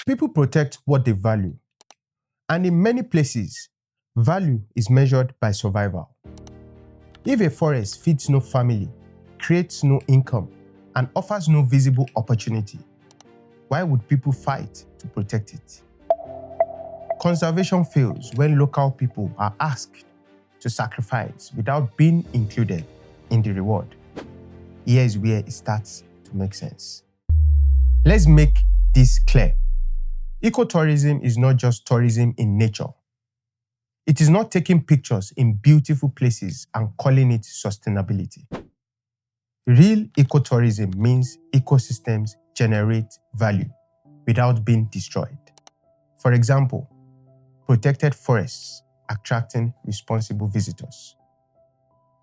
People protect what they value, and in many places, value is measured by survival. If a forest feeds no family, creates no income, and offers no visible opportunity, why would people fight to protect it? Conservation fails when local people are asked to sacrifice without being included in the reward. Here is where it starts to make sense. Let's make this clear. Ecotourism is not just tourism in nature. It is not taking pictures in beautiful places and calling it sustainability. Real ecotourism means ecosystems generate value without being destroyed. For example, protected forests attracting responsible visitors.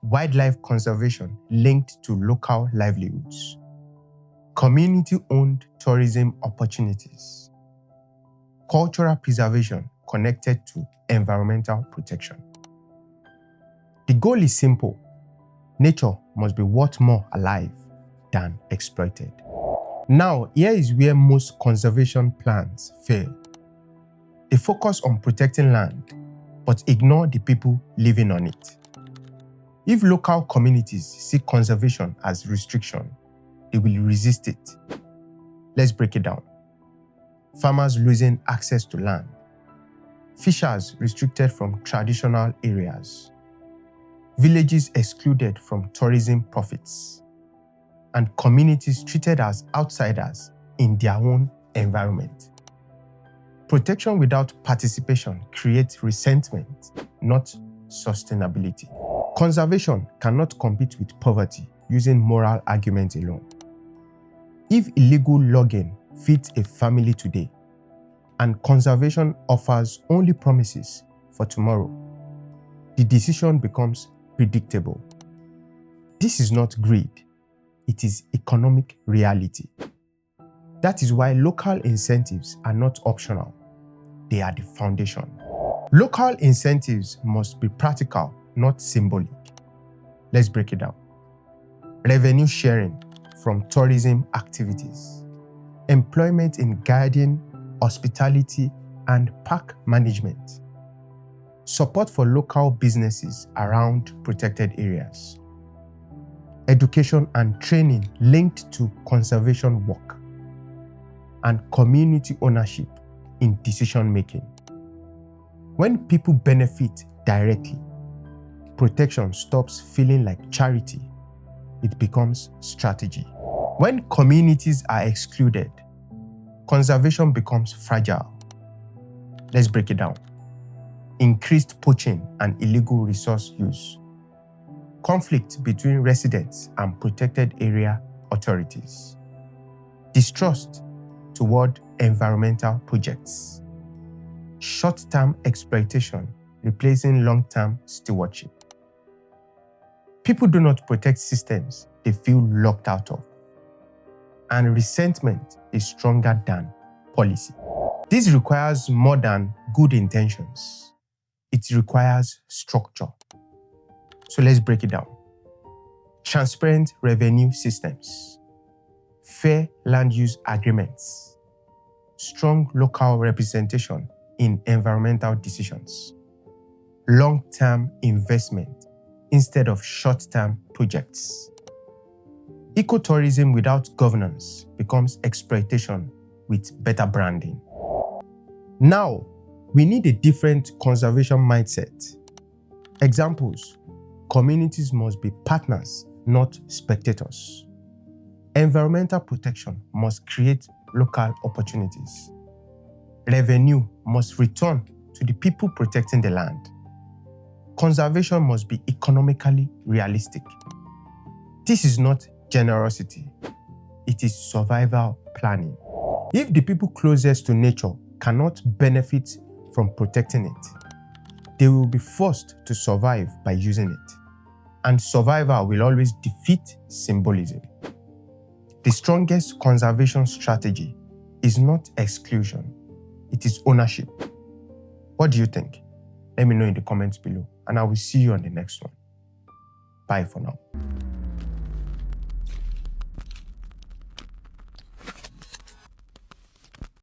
Wildlife conservation linked to local livelihoods. Community-owned tourism opportunities. Cultural preservation connected to environmental protection. The goal is simple. Nature must be worth more alive than exploited. Now, here is where most conservation plans fail. They focus on protecting land, but ignore the people living on it. If local communities see conservation as restriction, they will resist it. Let's break it down. Farmers losing access to land. Fishers restricted from traditional areas. Villages excluded from tourism profits. And communities treated as outsiders in their own environment. Protection without participation creates resentment, not sustainability. Conservation cannot compete with poverty using moral arguments alone. If illegal logging feeds a family today, and conservation offers only promises for tomorrow, the decision becomes predictable. This is not greed, it is economic reality. That is why local incentives are not optional, they are the foundation. Local incentives must be practical, not symbolic. Let's break it down. Revenue sharing from tourism activities. Employment in guiding, hospitality, and park management. Support for local businesses around protected areas. Education and training linked to conservation work. And community ownership in decision-making. When people benefit directly, protection stops feeling like charity. It becomes strategy. When communities are excluded, conservation becomes fragile. Let's break it down. Increased poaching and illegal resource use. Conflict between residents and protected area authorities. Distrust toward environmental projects. Short-term exploitation replacing long-term stewardship. People do not protect systems they feel locked out of. And resentment is stronger than policy. This requires more than good intentions. It requires structure. So let's break it down. Transparent revenue systems. Fair land use agreements. Strong local representation in environmental decisions. Long-term investment instead of short-term projects. Ecotourism without governance becomes exploitation with better branding. Now, we need a different conservation mindset. Examples: communities must be partners, not spectators. Environmental protection must create local opportunities. Revenue must return to the people protecting the land. Conservation must be economically realistic. This is not generosity, it is survival planning. If the people closest to nature cannot benefit from protecting it, they will be forced to survive by using it. And survival will always defeat symbolism. The strongest conservation strategy is not exclusion, it is ownership. What do you think? Let me know in the comments below, and I will see you on the next one. Bye for now.